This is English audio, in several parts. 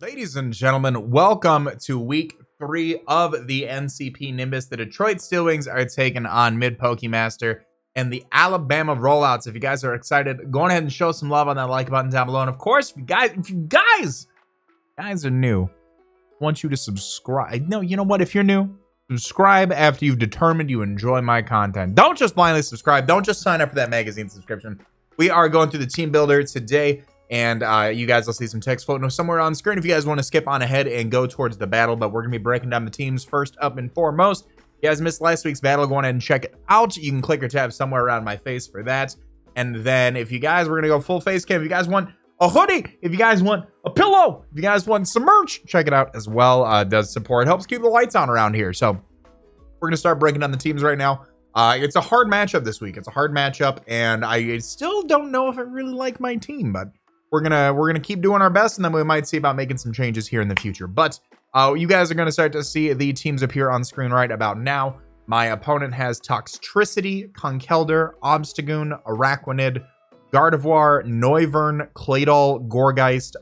Ladies and gentlemen, welcome to week 3 of the NCP Nimbus. The Detroit Steel Wings are taking on Mid-Pokemaster and the Alabama Rollouts. If you guys are excited, go ahead and show some love on that like button down below. And of course, if you guys are new, I want you to subscribe. No, you know what? If you're new, subscribe after you've determined you enjoy my content. Don't just blindly subscribe. Don't just sign up for that magazine subscription. We are going through the team builder today. And you guys will see some text floating somewhere on screen if you guys want to skip on ahead and go towards the battle. But we're going to be breaking down the teams first up and foremost. If you guys missed last week's battle, go on ahead and check it out. You can click or tab somewhere around my face for that. And then if you guys, we're going to go full face cam. If you guys want a hoodie, if you guys want a pillow, if you guys want some merch, check it out as well. It does support, helps keep the lights on around here. So we're going to start breaking down the teams right now. It's a hard matchup this week. It's a hard matchup. And I still don't know if I really like my team, but we're gonna keep doing our best, and then we might see about making some changes here in the future. But you guys are gonna start to see the teams appear on screen right about now. My opponent has Toxtricity, Conkeldurr, Obstagoon, Araquanid, Gardevoir, Noivern, Claydol, Gourgeist,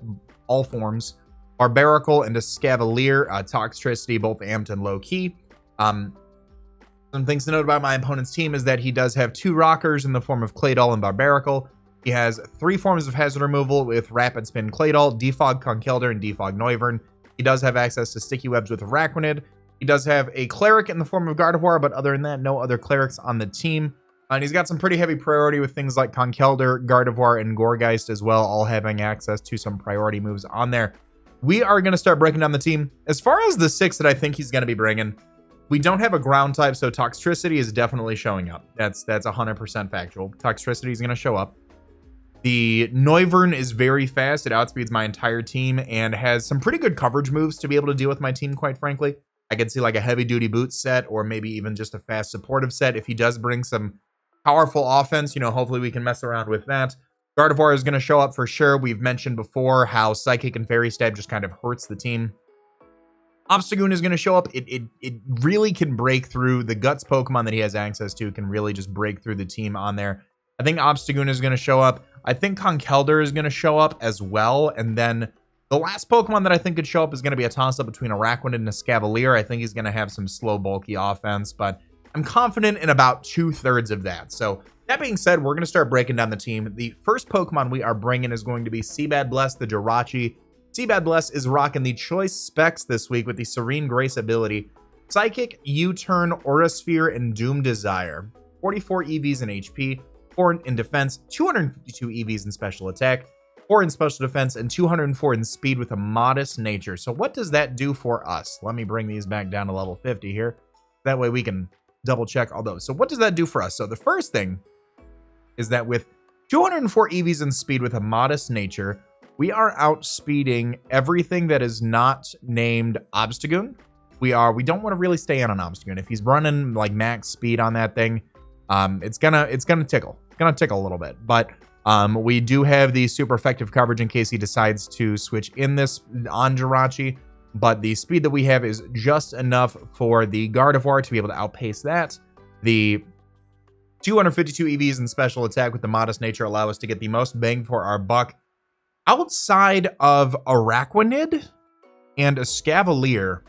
all forms, Barbaracle, and a Scavalier. Toxtricity, both amped and low key. Some things to note about my opponent's team is that he does have 2 rockers in the form of Claydol and Barbaracle. He has 3 forms of hazard removal with Rapid Spin Claydol, Defog Conkeldurr, and Defog Noivern. He does have access to Sticky Webs with Araquanid. He does have a Cleric in the form of Gardevoir, but other than that, no other Clerics on the team. And he's got some pretty heavy priority with things like Conkeldurr, Gardevoir, and Gourgeist as well, all having access to some priority moves on there. We are going to start breaking down the team. As far as the 6 that I think he's going to be bringing, we don't have a ground type, so Toxtricity is definitely showing up. That's 100% factual. Toxtricity is going to show up. The Noivern is very fast. It outspeeds my entire team and has some pretty good coverage moves to be able to deal with my team, quite frankly. I could see like a heavy duty boot set or maybe even just a fast supportive set. If he does bring some powerful offense, hopefully we can mess around with that. Gardevoir is going to show up for sure. We've mentioned before how Psychic and Fairy Stab just kind of hurts the team. Obstagoon is going to show up. It really can break through. The Guts Pokemon that he has access to can really just break through the team on there. I think Obstagoon is going to show up. I think Conkeldurr is going to show up as well. And then the last Pokemon that I think could show up is going to be a toss-up between Araquanid and a Scavalier. I think he's going to have some slow, bulky offense, but I'm confident in about 2/3 of that. So that being said, we're going to start breaking down the team. The first Pokemon we are bringing is going to be CBAD Bless, the Jirachi. CBAD Bless is rocking the choice specs this week with the Serene Grace ability. Psychic, U-Turn, Aura Sphere, and Doom Desire. 44 EVs in HP. 4 in defense, 252 EVs in special attack, 4 in special defense, and 204 in speed with a modest nature. So what does that do for us? Let me bring these back down to level 50 here. That way we can double check all those. So what does that do for us? So the first thing is that with 204 EVs in speed with a modest nature, we are outspeeding everything that is not named Obstagoon. We don't want to really stay in on Obstagoon. If he's running like max speed on that thing, it's gonna tickle. It's gonna tickle a little bit, but we do have the super effective coverage in case he decides to switch in this on Jirachi. But the speed that we have is just enough for the Gardevoir to be able to outpace that. The 252 EVs in special attack with the modest nature allow us to get the most bang for our buck. Outside of Araquanid and a Scavalier,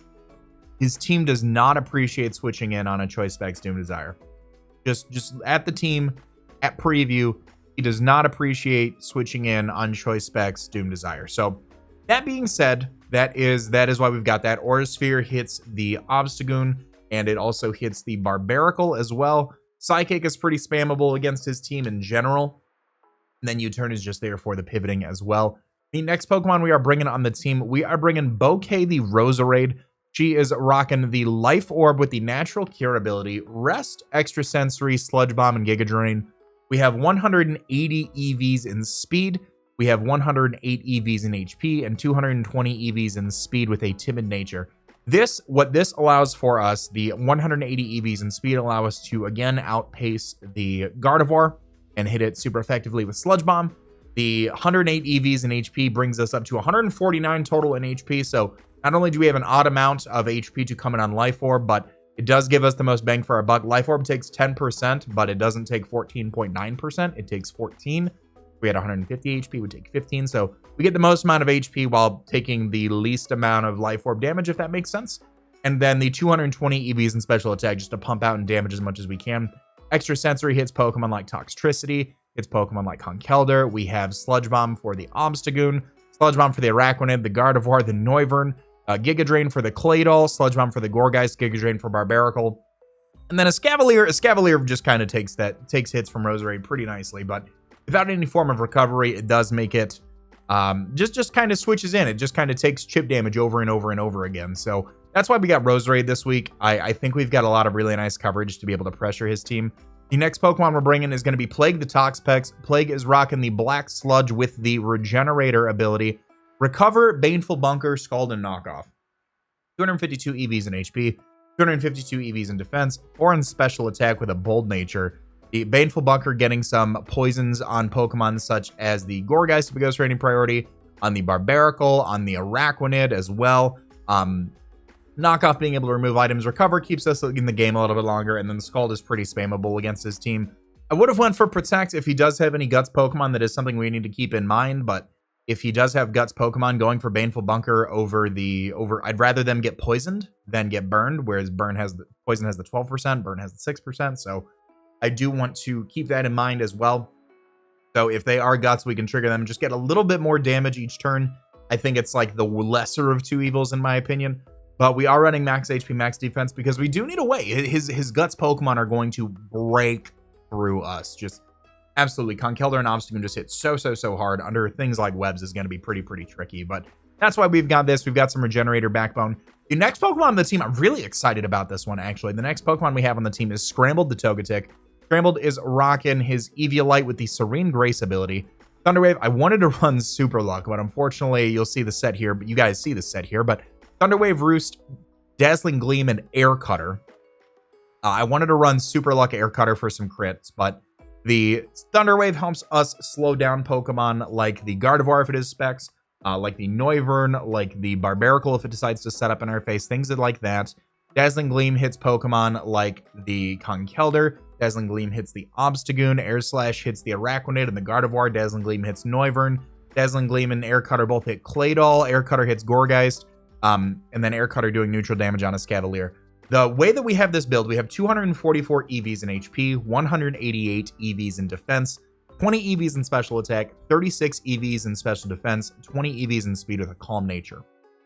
his team does not appreciate switching in on a Choice Specs Doom Desire. Just at the team, at preview, he does not appreciate switching in on Choice Specs Doom Desire. So that being said, that is why we've got that. Aura Sphere hits the Obstagoon, and it also hits the Barbaracle as well. Psychic is pretty spammable against his team in general. And then U-Turn is just there for the pivoting as well. The next Pokemon we are bringing on the team, we are bringing Bouquet the Roserade. She is rocking the Life Orb with the Natural Cure ability, Rest, Extrasensory, Sludge Bomb, and Giga Drain. We have 180 EVs in speed. We have 108 EVs in HP and 220 EVs in speed with a timid nature. What this allows for us, the 180 EVs in speed allow us to again outpace the Gardevoir and hit it super effectively with Sludge Bomb. The 108 EVs in HP brings us up to 149 total in HP. So not only do we have an odd amount of HP to come in on Life Orb, but it does give us the most bang for our buck. Life Orb takes 10%, but it doesn't take 14.9%. It takes 14, We had 150 HP, we take 15. So we get the most amount of HP while taking the least amount of life orb damage, if that makes sense. And then the 220 EVs in special attack just to pump out and damage as much as we can. Extra sensory hits Pokemon like Toxtricity, hits Pokemon like Conkeldurr. We have Sludge Bomb for the Obstagoon, Sludge Bomb for the Araquanid, the Gardevoir, the Noivern, Giga Drain for the Claydol, Sludge Bomb for the Gourgeist, Giga Drain for Barbaracle. And then a Scavalier just kind of takes hits from Roserade pretty nicely, but without any form of recovery, it does make it just kind of switches in. It just kind of takes chip damage over and over and over again. So that's why we got Roserade this week. I think we've got a lot of really nice coverage to be able to pressure his team. The next Pokemon we're bringing is going to be Plague the Toxapex. Plague is rocking the Black Sludge with the Regenerator ability. Recover, Baneful Bunker, Scald, and Knockoff. 252 EVs in HP, 252 EVs in defense, 4 in special attack with a bold nature. The Baneful Bunker getting some poisons on Pokemon such as the Gourgeist if it goes for any priority, on the Barbaracle, on the Araquanid as well. Knockoff being able to remove items. Recover keeps us in the game a little bit longer, and then the Scald is pretty spammable against his team. I would have went for Protect if he does have any Guts Pokemon. That is something we need to keep in mind, but if he does have Guts Pokemon, going for Baneful Bunker I'd rather them get poisoned than get burned, whereas poison has the 12%, burn has the 6%, so I do want to keep that in mind as well. So if they are Guts, we can trigger them, just get a little bit more damage each turn. I think it's like the lesser of two evils in my opinion. But we are running max HP, max defense because we do need a way. His Guts Pokemon are going to break through us. Just absolutely. Conkeldurr and Obstagoon just hit so hard. Under things like webs is going to be pretty tricky. But that's why we've got this. We've got some Regenerator backbone. The next Pokemon on the team, I'm really excited about this one, actually. The next Pokemon we have on the team is Scrambled the Togetic. Scrambled is rocking his Eviolite with the Serene Grace ability. Thunderwave, I wanted to run Super Luck, but unfortunately, you'll see the set here. But you guys see the set here, but Thunderwave, Roost, Dazzling Gleam, and Air Cutter. I wanted to run Super Luck Air Cutter for some crits, but the Thunderwave helps us slow down Pokemon like the Gardevoir if it is Specs, like the Noivern, like the Barbaracle if it decides to set up in our face, things like that. Dazzling Gleam hits Pokemon like the Conkeldurr. Dazzling Gleam hits the Obstagoon. Air Slash hits the Araquanid and the Gardevoir. Dazzling Gleam hits Noivern. Dazzling Gleam and Air Cutter both hit Claydol. Air Cutter hits Gourgeist. And then Air Cutter doing neutral damage on a Scavalier. The way that we have this build, we have 244 EVs in HP, 188 EVs in defense, 20 EVs in special attack, 36 EVs in special defense, 20 EVs in speed with a calm nature.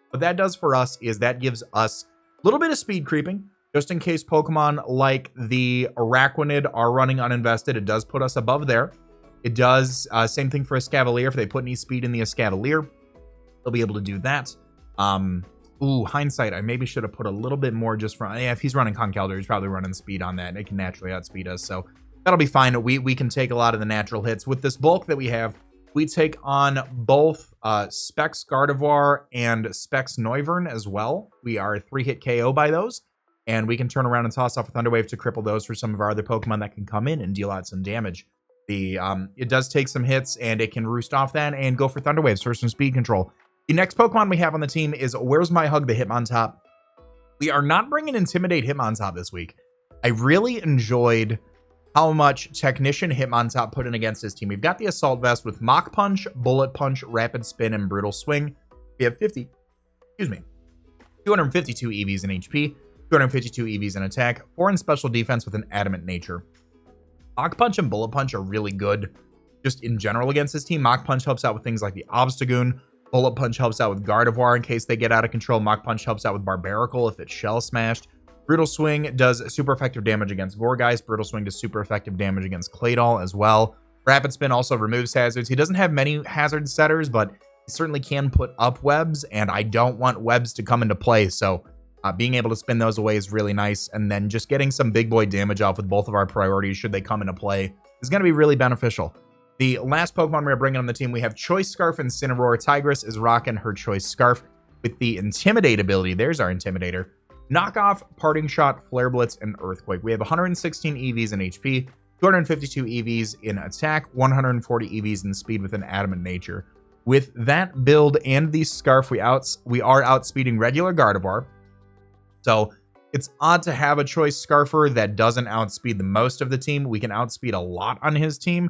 What that does for us is that gives us a little bit of speed creeping, just in case Pokemon like the Araquanid are running uninvested. It does put us above there. It does same thing for a Scavalier. If they put any speed in the Scavalier, they'll be able to do that. Ooh, hindsight, I maybe should have put a little bit more just from, yeah, if he's running Conkeldurr, he's probably running speed on that, and it can naturally outspeed us, so that'll be fine. We can take a lot of the natural hits. With this bulk that we have, we take on both Specs Gardevoir and Specs Noivern as well. We are 3-hit KO by those, and we can turn around and toss off a Thunderwave to cripple those for some of our other Pokemon that can come in and deal out some damage. It does take some hits, and it can roost off that and go for Thunderwaves for some speed control. The next Pokemon we have on the team is Where's My Hug, the Hitmontop. We are not bringing Intimidate Hitmontop this week. I really enjoyed how much Technician Hitmontop put in against his team. We've got the Assault Vest with Mach Punch, Bullet Punch, Rapid Spin, and Brutal Swing. We have 252 EVs in HP, 252 EVs in attack, 4 in special defense with an Adamant nature. Mach Punch and Bullet Punch are really good just in general against his team. Mach Punch helps out with things like the Obstagoon. Bullet Punch helps out with Gardevoir in case they get out of control. Mach Punch helps out with Barbaracle if it's Shell Smashed. Brutal Swing does super effective damage against Gourgeist. Brutal Swing does super effective damage against Claydol as well. Rapid Spin also removes hazards. He doesn't have many hazard setters, but he certainly can put up webs, and I don't want webs to come into play, so being able to spin those away is really nice, and then just getting some big boy damage off with both of our priorities should they come into play is going to be really beneficial. The last Pokemon we're bringing on the team, we have Choice Scarf and Cineroar. Tigress is rocking her Choice Scarf with the Intimidate ability. There's our Intimidator. Knockoff, Parting Shot, Flare Blitz, and Earthquake. We have 116 EVs in HP, 252 EVs in attack, 140 EVs in speed with an Adamant nature. With that build and the Scarf, we are outspeeding regular Gardevoir. So it's odd to have a Choice Scarfer that doesn't outspeed the most of the team. We can outspeed a lot on his team,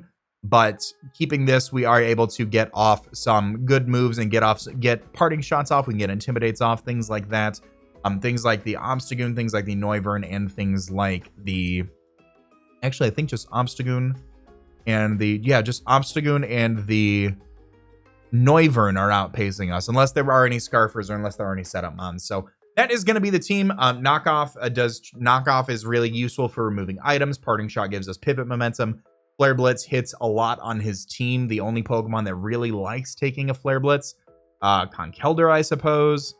but keeping this, we are able to get off some good moves and get parting shots off. We can get intimidates off, things like that. Things like the Obstagoon, things like the Noivern, and things like the, actually I think just Obstagoon and the, yeah, just Obstagoon and the Noivern are outpacing us, unless there are any Scarfers or unless there are any setup mons. So that is going to be the team. Knockoff is really useful for removing items. Parting Shot gives us pivot momentum. Flare Blitz hits a lot on his team. The only Pokemon that really likes taking a Flare Blitz, Conkeldurr, I suppose,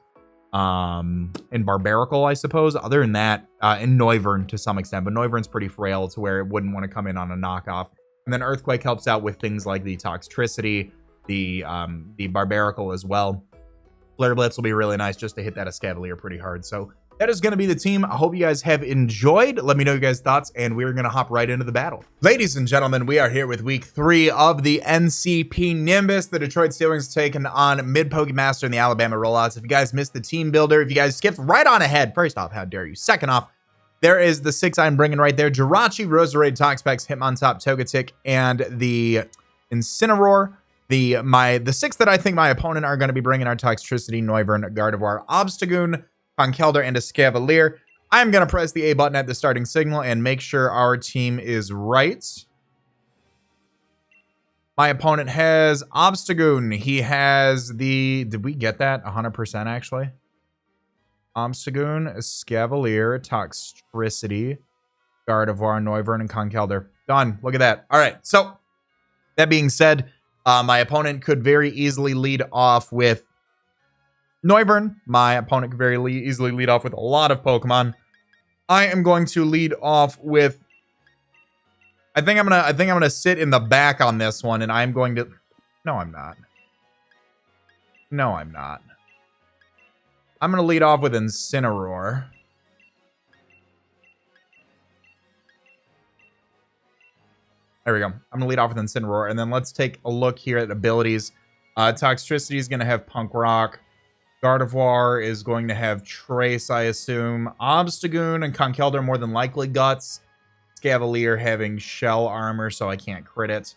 and Barbaracle, I suppose. Other than that, and Noivern to some extent, but Noivern's pretty frail to where it wouldn't want to come in on a knockoff. And then Earthquake helps out with things like the Toxtricity, the Barbaracle as well. Flare Blitz will be really nice just to hit that Escavalier pretty hard. So that is going to be the team. I hope you guys have enjoyed. Let me know your guys' thoughts, and we're going to hop right into the battle. Ladies and gentlemen, we are here with week 3 of the NCP Nimbus. The Detroit Steel Wings taking on Mid-Pokemaster and the Alabama Rollouts. If you guys missed the team builder, if you guys skipped right on ahead, first off, how dare you? Second off, there is the 6 I'm bringing right there. Jirachi, Roserade, Toxapex, Hitmontop, Togetic, and the Incineroar. The 6 that I think my opponent are going to be bringing are Toxtricity, Noivern, Gardevoir, Obstagoon, Conkeldurr, and Escavalier. I'm going to press the A button at the starting signal and make sure our team is right. My opponent has Obstagoon. He has the... Did we get that 100% actually? Obstagoon, Escavalier, Toxtricity, Gardevoir, Noivern, and Conkeldurr. Done. Look at that. All right. So, that being said, my opponent could very easily lead off with Noivern. My opponent could very easily lead off with a lot of Pokemon. I am going to lead off with... I think I'm gonna sit in the back on this one, and I'm going to... No, I'm not. No, I'm not. I'm gonna lead off with Incineroar. There we go. I'm going to lead off with Incineroar, and then let's take a look here at abilities. Toxtricity is going to have Punk Rock. Gardevoir is going to have Trace, I assume. Obstagoon and Conkeldurr more than likely Guts. Escavalier having Shell Armor, so I can't crit it.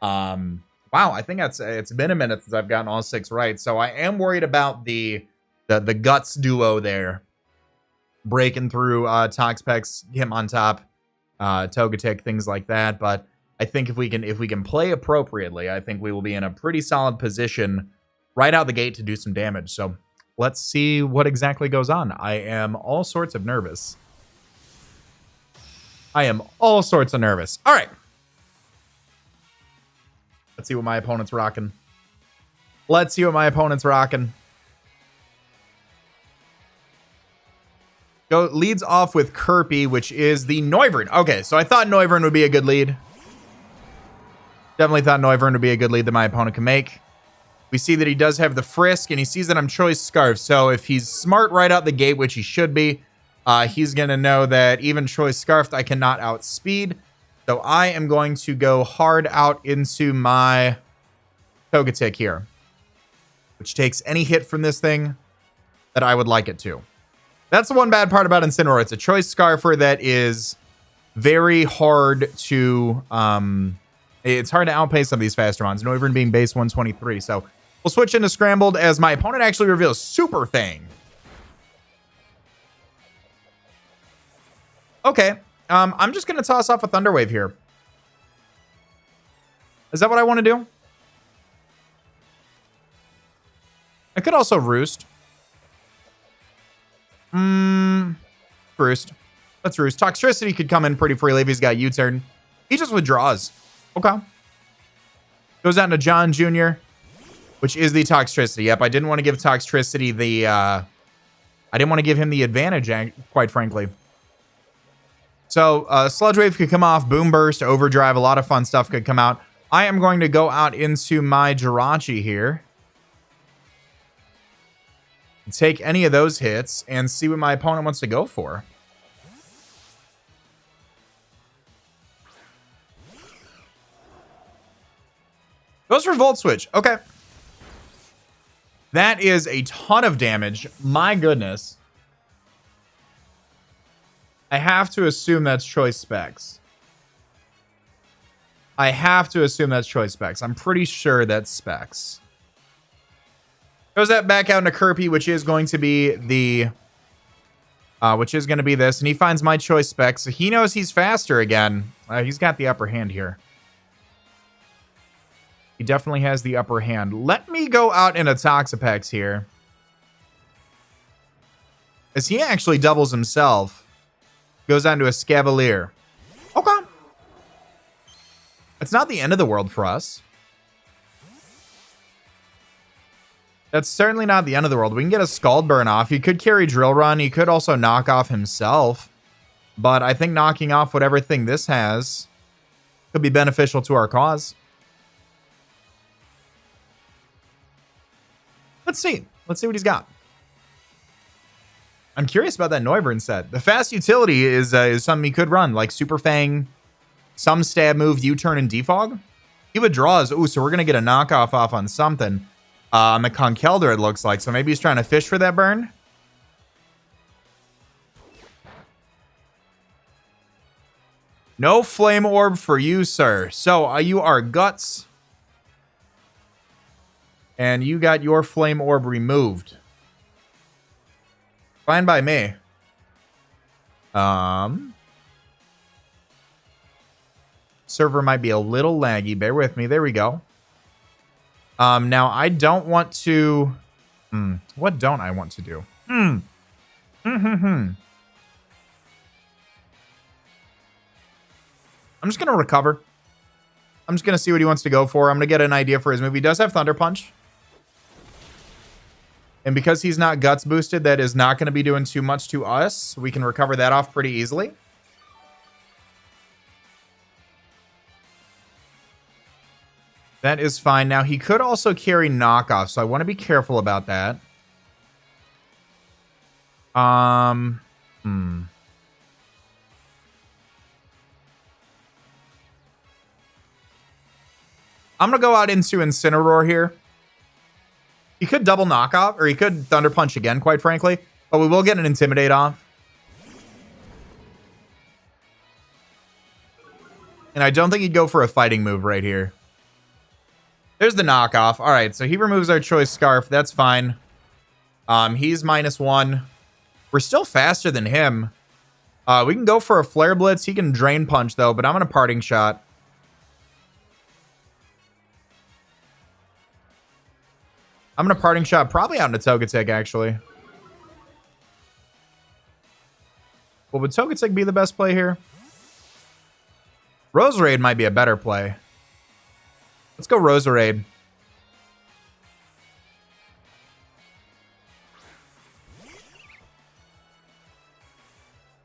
Wow, I think it's been a minute since I've gotten all 6 right, so I am worried about the Guts duo there. Breaking through Toxapex, Hitmontop, Togetic, things like that, but I think if we can play appropriately, I think we will be in a pretty solid position right out the gate to do some damage. So let's see what exactly goes on. I am all sorts of nervous. I am all sorts of nervous. All right. Let's see what my opponent's rocking. Let's see what my opponent's rocking. Leads off with Kirby, which is the Noivern. Okay, so I thought Noivern would be a good lead. Definitely thought Noivern would be a good lead that my opponent can make. We see that he does have the Frisk, and he sees that I'm Choice Scarf. So if he's smart right out the gate, which he should be, he's going to know that even Choice Scarfed, I cannot outspeed. So I am going to go hard out into my Togetic here, which takes any hit from this thing that I would like it to. That's the one bad part about Incineroar. It's a Choice Scarfer that is very hard to... it's hard to outpace some of these faster mons. Noivern being base 123. So we'll switch into Scrambled as my opponent actually reveals Super Fang. Okay. I'm just going to toss off a Thunder Wave here. Is that what I want to do? I could also Roost. Roost. Let's Roost. Toxtricity could come in pretty freely if he's got U-turn. He just withdraws. Okay. Goes down to John Jr., which is the Toxtricity. Yep, I didn't want to give Toxtricity the... I didn't want to give him the advantage, quite frankly. So, Sludge Wave could come off. Boom Burst, Overdrive, a lot of fun stuff could come out. I am going to go out into my Jirachi here. Take any of those hits and see what my opponent wants to go for. Goes for Volt Switch. Okay. That is a ton of damage. My goodness. I have to assume that's Choice Specs. I have to assume that's choice specs. I'm pretty sure that's specs. Goes that back out into Kirby, which is going to be the... which is going to be this. And he finds my choice specs. So he knows he's faster again. He's got the upper hand here. He definitely has the upper hand. Let me go out in a Toxapex here. As he actually doubles himself. Goes on to a Scavalier. Okay. It's not the end of the world for us. That's certainly not the end of the world. We can get a Scald Burn off. He could carry Drill Run. He could also knock off himself. But I think knocking off whatever thing this has could be beneficial to our cause. Let's see. Let's see what he's got. I'm curious about that Noivern set. The fast utility is something he could run, like Super Fang, some stab move, U-turn, and defog. He withdraws. Ooh, so we're going to get a knockoff off on something. On the Conkeldurr, it looks like. So maybe he's trying to fish for that burn. No Flame Orb for you, sir. So you are Guts. And you got your Flame Orb removed. Fine by me. Server might be a little laggy. Bear with me. There we go. Now, I don't want to... What don't I want to do? I'm just going to recover. I'm just going to see what he wants to go for. I'm going to get an idea for his move. He does have Thunder Punch. And because he's not Guts boosted, that is not going to be doing too much to us. We can recover that off pretty easily. That is fine. Now, he could also carry knockoff, so I want to be careful about that. I'm going to go out into Incineroar here. He could double knockoff, or he could Thunder Punch again, quite frankly. But we will get an Intimidate off. And I don't think he'd go for a fighting move right here. There's the knockoff. All right, so he removes our choice Scarf. That's fine. He's -1. We're still faster than him. We can go for a Flare Blitz. He can Drain Punch, though, but I'm going to Parting Shot. I'm going to Parting Shot probably out into Togetic, actually. Well, would Togetic be the best play here? Roserade might be a better play. Let's go Roserade.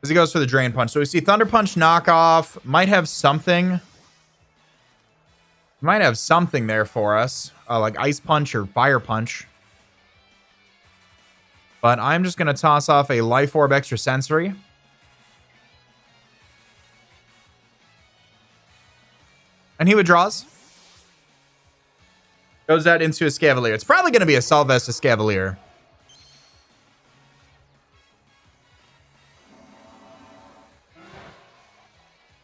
As he goes for the Drain Punch. So we see Thunder Punch knockoff. Might have something. Might have something there for us. Like Ice Punch or Fire Punch. But I'm just going to toss off a Life Orb Extrasensory. And he withdraws. Goes that into a Scavalier. It's probably going to be a Salvesta Scavalier.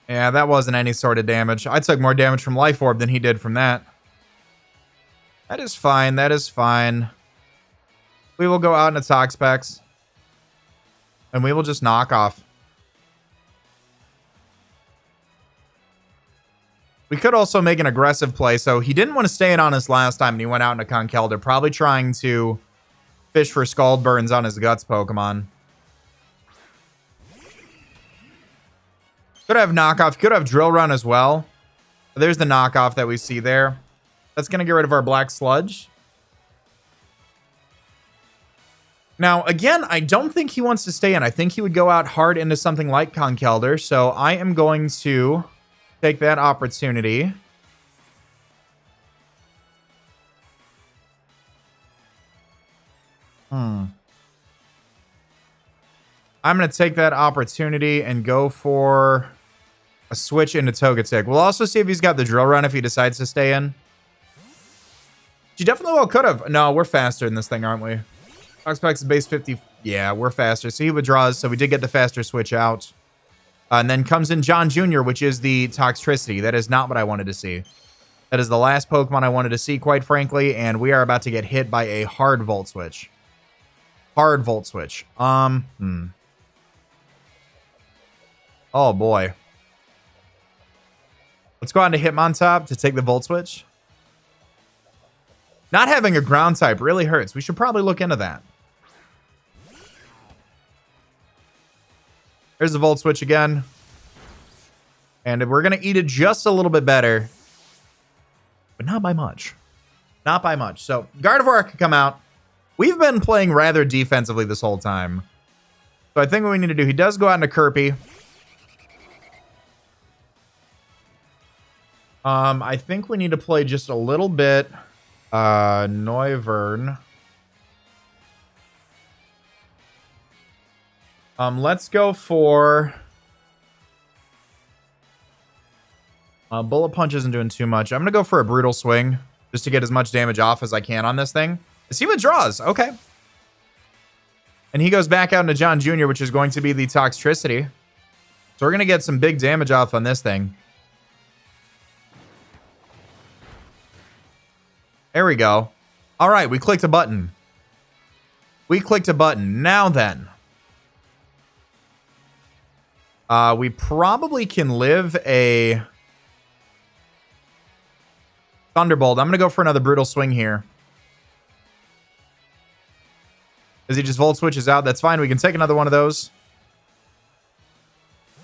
Yeah, that wasn't any sort of damage. I took more damage from Life Orb than he did from that. That is fine. That is fine. We will go out into Toxapex. And we will just knock off. We could also make an aggressive play. So he didn't want to stay in on us last time, and he went out into Conkeldurr, probably trying to fish for Scald Burns on his Guts Pokemon. Could have knockoff. Could have Drill Run as well. There's the knockoff that we see there. That's going to get rid of our Black Sludge. Now, again, I don't think he wants to stay in. I think he would go out hard into something like Conkeldurr. So I am going to take that opportunity. I'm going to take that opportunity and go for a switch into Togetic. We'll also see if he's got the Drill Run if he decides to stay in. She definitely well could have. No, we're faster than this thing, aren't we? Toxapex is base 50. Yeah, we're faster. So he withdraws. So we did get the faster switch out. And then comes in John Jr., which is the Toxtricity. That is not what I wanted to see. That is the last Pokemon I wanted to see, quite frankly, and we are about to get hit by a hard Volt Switch. Hard Volt Switch. Oh, boy. Let's go on to Hitmontop to take the Volt Switch. Not having a ground type really hurts. We should probably look into that. There's the Volt Switch again. And we're going to eat it just a little bit better. But not by much. Not by much. So, Gardevoir could come out. We've been playing rather defensively this whole time. So, I think what we need to do, he does go out into Kirby. I think we need to play just a little bit. Noivern. Let's go for... Bullet Punch isn't doing too much. I'm going to go for a Brutal Swing just to get as much damage off as I can on this thing. Let's see what draws. Okay. And he goes back out into John Jr., which is going to be the Toxtricity. So we're going to get some big damage off on this thing. There we go. All right, we clicked a button. We clicked a button. Now then. We probably can live a... Thunderbolt. I'm going to go for another Brutal Swing here. As he just Volt Switches out. That's fine. We can take another one of those.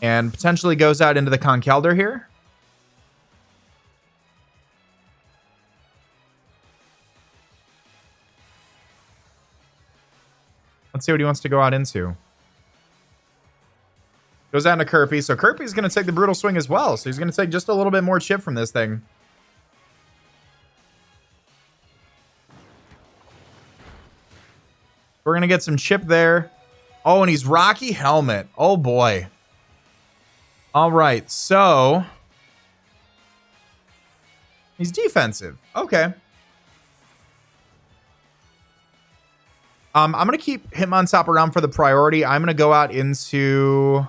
And potentially goes out into the Conkeldurr here. Let's see what he wants to go out into. Goes out into Kirby. So Kirby's going to take the Brutal Swing as well. So he's going to take just a little bit more chip from this thing. We're going to get some chip there. Oh, and he's Rocky Helmet. Oh, boy. All right, so... he's defensive. Okay. I'm going to keep Hitmontop around for the priority. I'm going to go out into...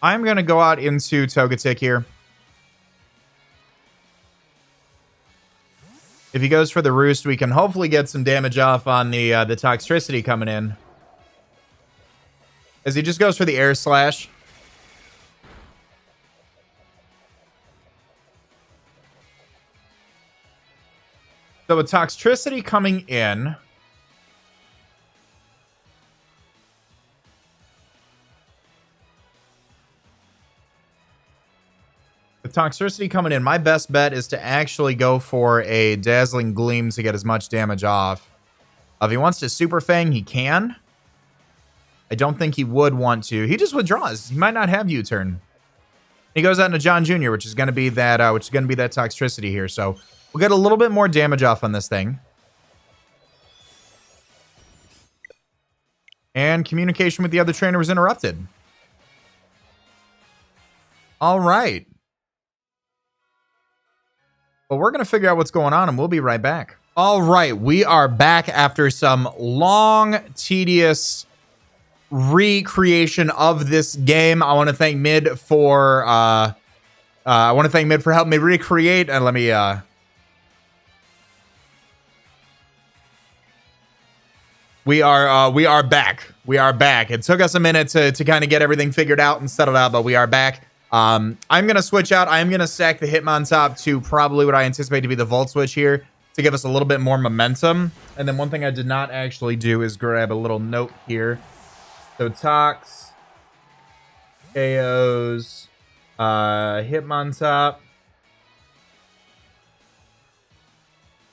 I'm going to go out into Togetic here. If he goes for the Roost, we can hopefully get some damage off on the Toxtricity coming in. As he just goes for the Air Slash. So with Toxtricity coming in... with Toxtricity coming in, my best bet is to actually go for a Dazzling Gleam to get as much damage off. If he wants to Super Fang, he can. I don't think he would want to. He just withdraws. He might not have U-turn. He goes out into John Jr., which is going to be that Toxtricity here. So we'll get a little bit more damage off on this thing. And communication with the other trainer was interrupted. All right. Well, we're going to figure out what's going on, and we'll be right back. All right, we are back after some long, tedious recreation of this game. I want to thank Mid for helping me recreate. And let me we are back. We are back. It took us a minute to kind of get everything figured out and settled out, but we are back. I'm going to switch out. I'm going to stack the Hitmontop to probably what I anticipate to be the Volt Switch here to give us a little bit more momentum. And then one thing I did not actually do is grab a little note here. So Tox, KOs, Hitmontop.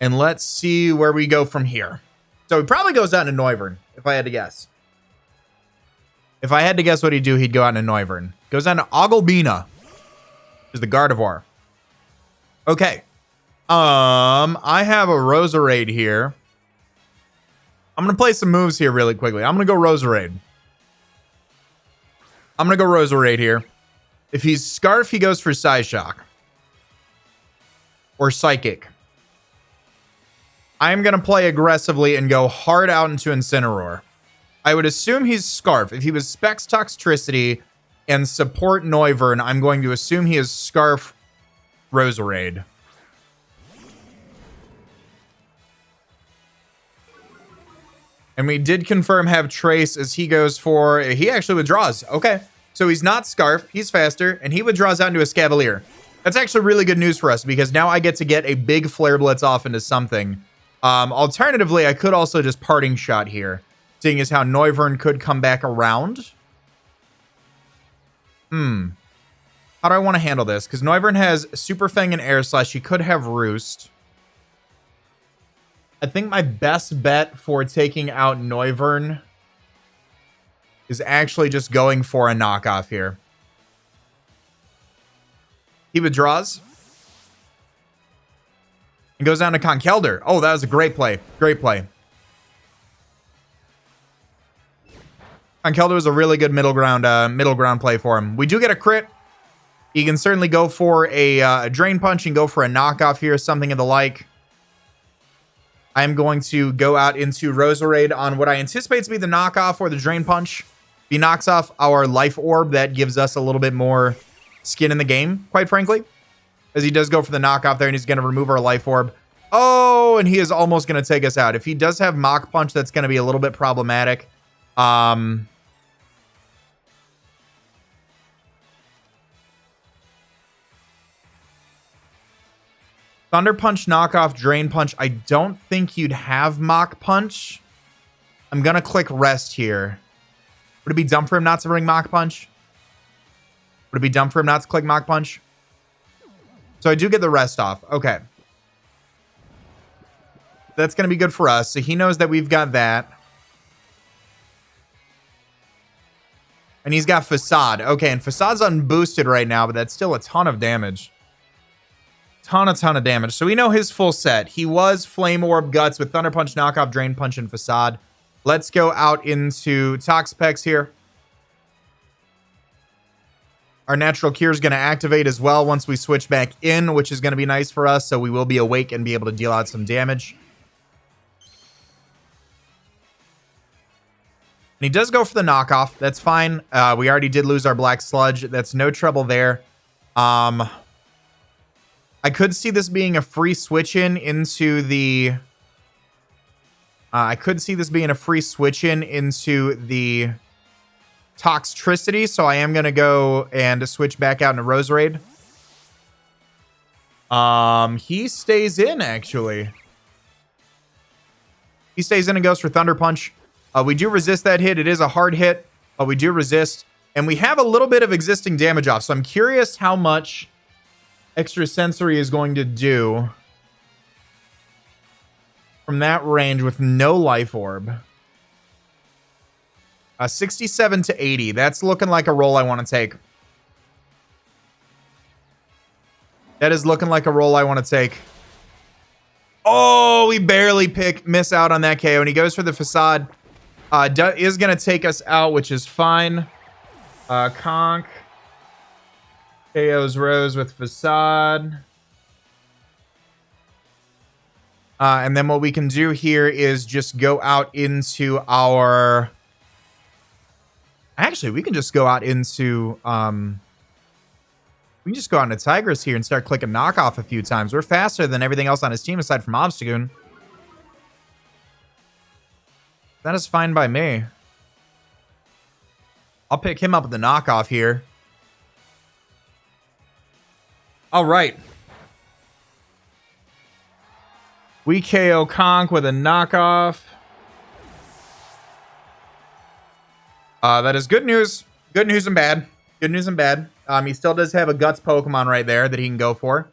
And let's see where we go from here. So he probably goes out into Noivern, if I had to guess. If I had to guess what he'd do, he'd go out into Noivern. Goes down to Oglebina, which is the Gardevoir. Okay. I have a Roserade here. I'm going to play some moves here really quickly. I'm going to go Roserade. I'm going to go Roserade here. If he's Scarf, he goes for Psyshock. or Psychic. I'm going to play aggressively and go hard out into Incineroar. I would assume he's Scarf. If he was Specs Toxtricity and support Noivern, I'm going to assume he is Scarf Roserade. And we did confirm have Trace as he goes for... He actually withdraws. Okay. So he's not Scarf. He's faster. And he withdraws out into a Scavalier. That's actually really good news for us because now I get to get a big Flare Blitz off into something. Alternatively, I could also just Parting Shot here. Seeing as how Noivern could come back around. How do I want to handle this? Because Noivern has Super Fang and Air Slash. He could have Roost. I think my best bet for taking out Noivern is actually just going for a knockoff here. He withdraws. And goes down to Conkeldurr. Oh, that was a great play. Great play. Conkeldurr was a really good middle ground play for him. We do get a crit. He can certainly go for a Drain Punch and go for a knockoff here, something of the like. I'm going to go out into Roserade on what I anticipate to be the knockoff or the Drain Punch. If he knocks off our Life Orb, that gives us a little bit more skin in the game, quite frankly. As he does go for the knockoff there, and he's going to remove our Life Orb. Oh, and he is almost going to take us out. If he does have Mach Punch, that's going to be a little bit problematic. Thunder Punch, knockoff, Drain Punch. I don't think you'd have Mach Punch. I'm going to click Rest here. Would it be dumb for him not to bring Mach Punch? Would it be dumb for him not to click Mach Punch? So I do get the Rest off. Okay. That's going to be good for us. So he knows that we've got that. And he's got Facade. Okay, and Facade's unboosted right now, but that's still a ton of damage. Ton of damage. So we know his full set. He was Flame Orb, Guts with Thunder Punch, Knockoff, Drain Punch, and Facade. Let's go out into Toxapex here. Our Natural Cure is going to activate as well once we switch back in, which is going to be nice for us. So we will be awake and be able to deal out some damage. And he does go for the knockoff. That's fine. We already did lose our Black Sludge. That's no trouble there. I could see this being a free switch in into the... Toxtricity, so I am going to go and switch back out into Roserade. He stays in, actually. He stays in and goes for Thunder Punch. We do resist that hit. It is a hard hit, but we do resist. And we have a little bit of existing damage off, so I'm curious how much Extrasensory is going to do from that range with no Life Orb. 67 to 80. That's looking like a roll I want to take. That is looking like a roll I want to take. Oh, we barely miss out on that KO, and he goes for the Facade. Is going to take us out, which is fine. Conk KO's Rose with Facade. And then what we can do here is just go out into our... Actually, we can just go out into... we can just go out into Tigress here and start clicking knockoff a few times. We're faster than everything else on his team aside from Obstagoon. That is fine by me. I'll pick him up with the knockoff here. All right. We KO Conk with a knockoff. That is good news. Good news and bad. Good news and bad. He still does have a Guts Pokemon right there that he can go for.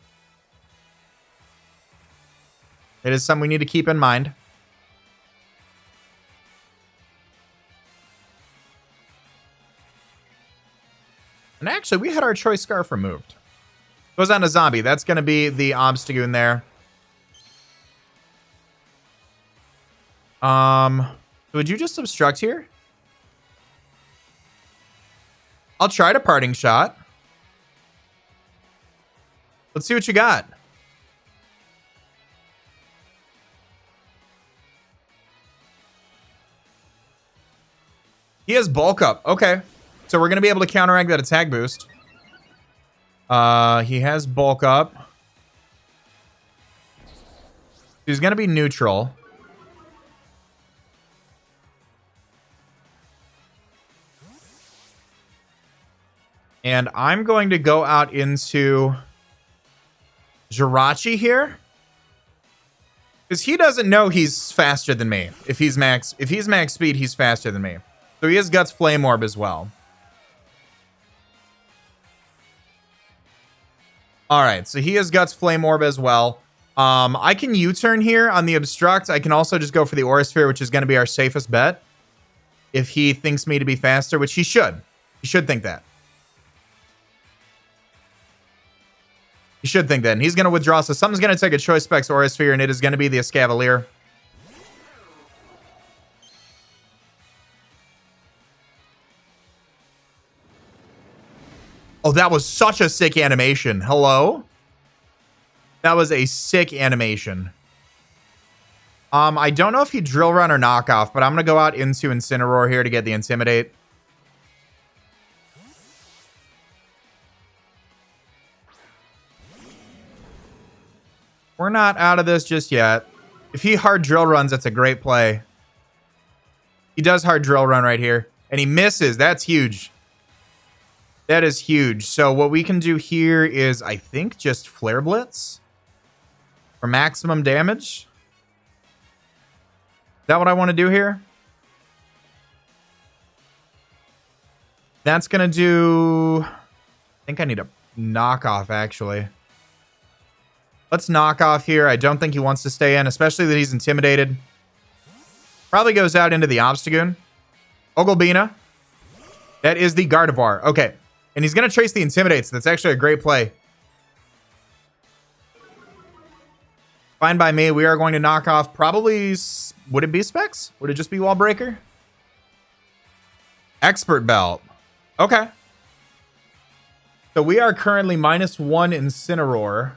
It is something we need to keep in mind. And actually, we had our Choice Scarf removed. Goes on to Zombie. That's going to be the Obstagoon there. Would you just obstruct here? I'll try to Parting Shot. Let's see what you got. He has bulk up. Okay. So we're going to be able to counteract that attack boost. He has bulk up. He's going to be neutral. And I'm going to go out into Jirachi here. Because he doesn't know he's faster than me. If he's max speed, he's faster than me. So he has Guts Flame Orb as well. Alright, so he has Guts Flame Orb as well. I can U-turn here on the Obstruct. I can also just go for the Aura Sphere, which is going to be our safest bet. If he thinks me to be faster, which he should. He should think that. He should think that. And he's going to withdraw. So something's going to take a Choice Specs Aura Sphere, and it is going to be the Escavalier. Oh, that was such a sick animation. Hello? That was a sick animation. I don't know if he Drill Run or Knockoff, but I'm going to go out into Incineroar here to get the Intimidate. We're not out of this just yet. If he hard Drill Runs, that's a great play. He does hard Drill Run right here. And he misses. That's huge. That is huge. So what we can do here is, I think, just Flare Blitz for maximum damage. Is that what I want to do here? That's going to do... I think I need a Knockoff, actually. Let's knock off here. I don't think he wants to stay in, especially that he's intimidated. Probably goes out into the Obstagoon. Oglebina. That is the Gardevoir. Okay. And he's going to trace the Intimidate, so that's actually a great play. Fine by me. We are going to knock off probably... Would it be Specs? Would it just be Wall Breaker? Expert Belt. Okay. So we are currently -1 Incineroar.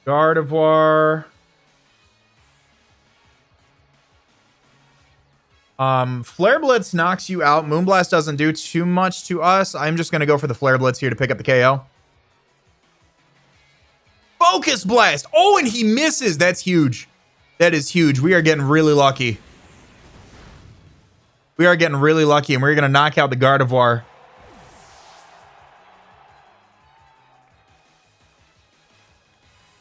Gardevoir. Flare Blitz knocks you out. Moonblast doesn't do too much to us. I'm just going to go for the Flare Blitz here to pick up the KO. Focus Blast! Oh, and he misses! That's huge. That is huge. We are getting really lucky. We are getting really lucky, and we're going to knock out the Gardevoir.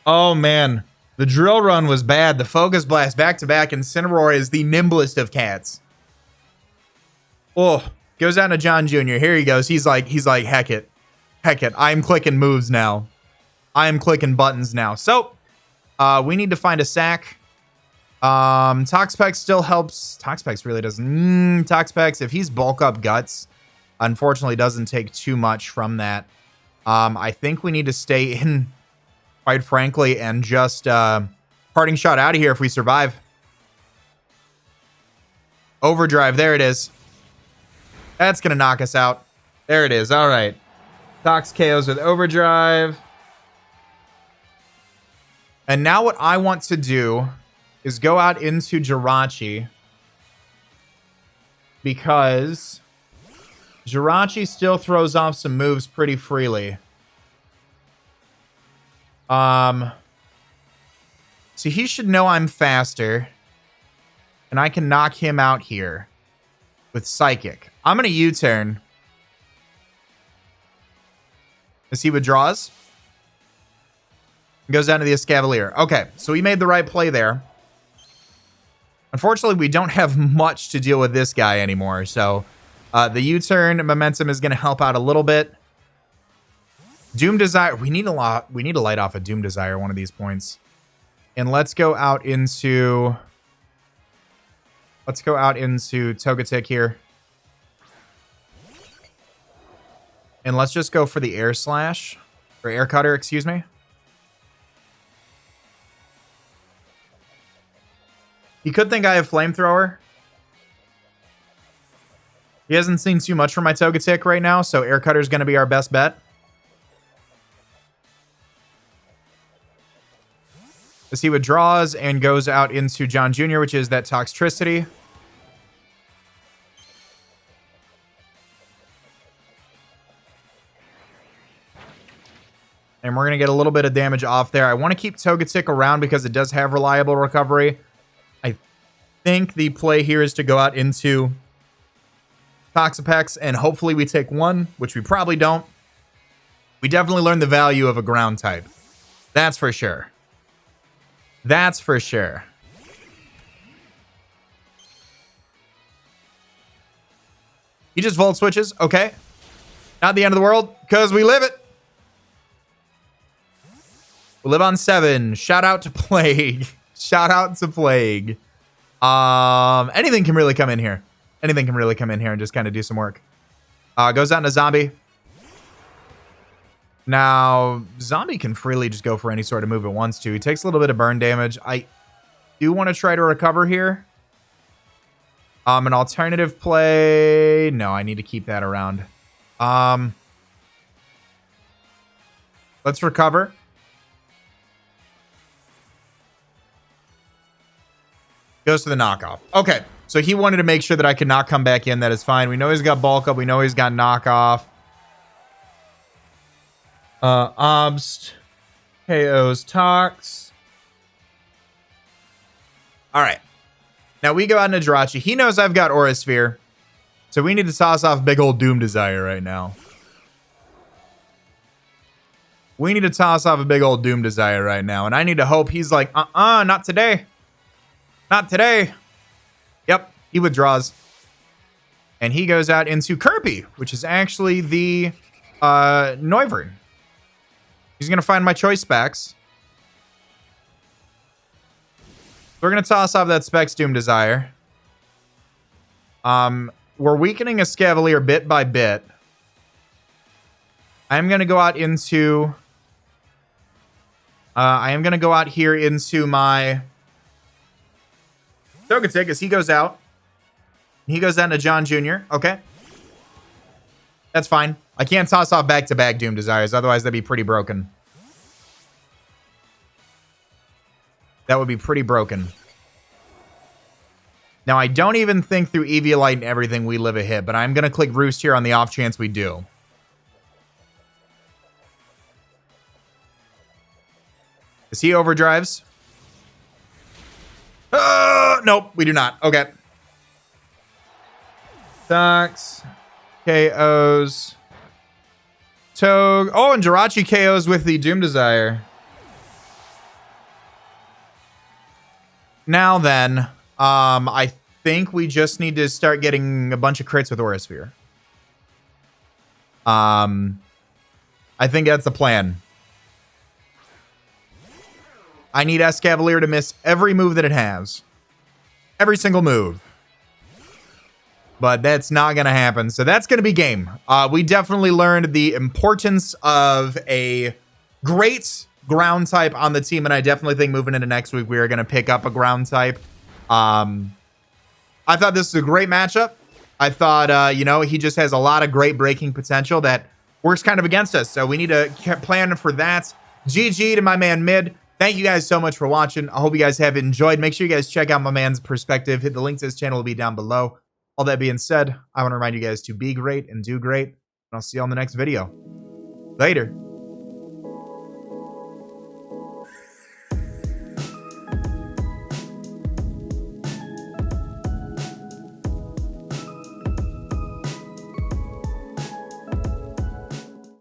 Oh, man. The Drill Run was bad. The Focus Blast back-to-back. Incineroar is the nimblest of cats. Oh, goes out to John Jr. Here he goes. He's like, heck it. Heck it. I'm clicking moves now. I am clicking buttons now. So, we need to find a sack. Toxpex still helps. Toxpex really doesn't. Toxpex, if he's bulk up Guts, unfortunately doesn't take too much from that. I think we need to stay in, quite frankly, and just parting shot out of here if we survive. Overdrive. There it is. That's going to knock us out. There it is. All right. Tox KOs with Overdrive. And now what I want to do is go out into Jirachi, because Jirachi still throws off some moves pretty freely. So he should know I'm faster, and I can knock him out here with Psychic. I'm going to U-turn as he withdraws. Goes down to the Escavalier. Okay, so we made the right play there. Unfortunately, we don't have much to deal with this guy anymore, so the U-turn momentum is going to help out a little bit. Doom Desire. We need to light off a Doom Desire one of these points. And let's go out into Togetic here. And let's just go for the Air Slash. Or Air Cutter, excuse me. He could think I have Flamethrower. He hasn't seen too much from my Togetic right now, so Air Cutter is going to be our best bet. As he withdraws and goes out into John Jr., which is that Toxtricity. And we're going to get a little bit of damage off there. I want to keep Togetic around because it does have reliable recovery. I think the play here is to go out into Toxapex, and hopefully we take one, which we probably don't. We definitely learned the value of a ground type. That's for sure. That's for sure. He just Volt Switches. Okay. Not the end of the world, because we live it. We live on 7. Shout out to Plague. Shout out to Plague. Anything can really come in here. Anything can really come in here and just kind of do some work. Goes out into Zombie. Now, Zombie can freely just go for any sort of move it wants to. He takes a little bit of burn damage. I do want to try to recover here. An alternative play. No, I need to keep that around. Let's recover. Goes to the knockoff. Okay, so he wanted to make sure that I could not come back in. That is fine. We know he's got bulk up. We know he's got knockoff. Obst. KO's Tox. All right. Now we go out into Jirachi. He knows I've got Aura Sphere. So we need to toss off big old Doom Desire right now. We need to toss off a big old Doom Desire right now. And I need to hope he's like, not today. Not today. Yep, he withdraws. And he goes out into Kirby, which is actually the Noivern. He's going to find my choice specs. We're going to toss off that Specs Doom Desire. We're weakening a Scavalier bit by bit. I'm going to go out into... I am going to go out here into my... Togetic as he goes out. He goes down to John Jr. Okay. That's fine. I can't toss off back-to-back Doom Desires. Otherwise, that'd be pretty broken. That would be pretty broken. Now, I don't even think through Eviolite and everything we live a hit, but I'm going to click Roost here on the off chance we do. As he overdrives. Nope, we do not. Okay. Tox. KOs. Tog. Oh, and Jirachi KOs with the Doom Desire. Now then, I think we just need to start getting a bunch of crits with Aura Sphere. I think that's the plan. I need Escavalier to miss every move that it has. Every single move. But that's not going to happen. So that's going to be game. We definitely learned the importance of a great ground type on the team. And I definitely think moving into next week, we are going to pick up a ground type. I thought this was a great matchup. I thought, you know, he just has a lot of great breaking potential that works kind of against us. So we need to plan for that. GG to my man Mid. Thank you guys so much for watching. I hope you guys have enjoyed. Make sure you guys check out my man's perspective. Hit the link to his channel will be down below. All that being said, I want to remind you guys to be great and do great. And I'll see you on the next video. Later.